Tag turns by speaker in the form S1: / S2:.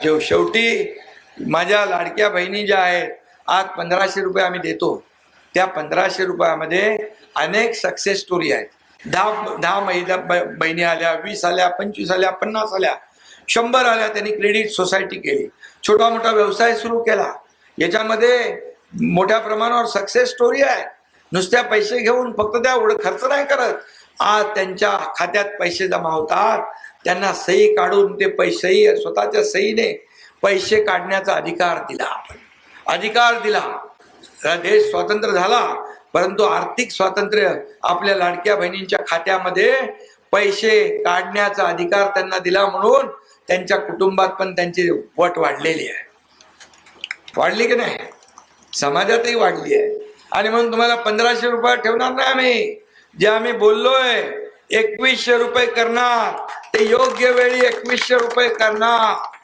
S1: शेवटी माझ्या लाडक्या बहिणी ज्या आहेत, आज 1500 रुपये आम्ही देतो. त्या 1500 रुपयामध्ये अनेक सक्सेस स्टोरी आहेत. 10 महिला बहिणी आल्या, 20 आल्या, 25 आल्या, 50 आल्या, 100 आल्या. त्यांनी क्रेडिट सोसायटी केली, छोटा मोठा व्यवसाय सुरू केला. याच्यामध्ये मोठ्या प्रमाणावर सक्सेस स्टोरी आहे. नुसत्या पैसे घेऊन फक्त त्या एवढं खर्च नाही करत. आज त्यांच्या खात्यात पैसे जमा होतात. त्यांना सही काढून ते पैसेही स्वतःच्या सहीने पैसे काढण्याचा अधिकार दिला. आपण अधिकार दिला. देश स्वतंत्र झाला, परंतु आर्थिक स्वातंत्र्य आपल्या लाडक्या बहिणींच्या खात्यामध्ये पैसे काढण्याचा अधिकार त्यांना दिला. म्हणून त्यांच्या कुटुंबात पण त्यांची वट वाढलेली आहे. वाढली की नाही? समाजातही वाढली आहे. आणि म्हणून तुम्हाला 1500 रुपये ठेवणार नाही आम्ही. जे आम्ही बोललोय 2100 रुपये करणार, ते योग्य वेळी 2100 रुपये करणार.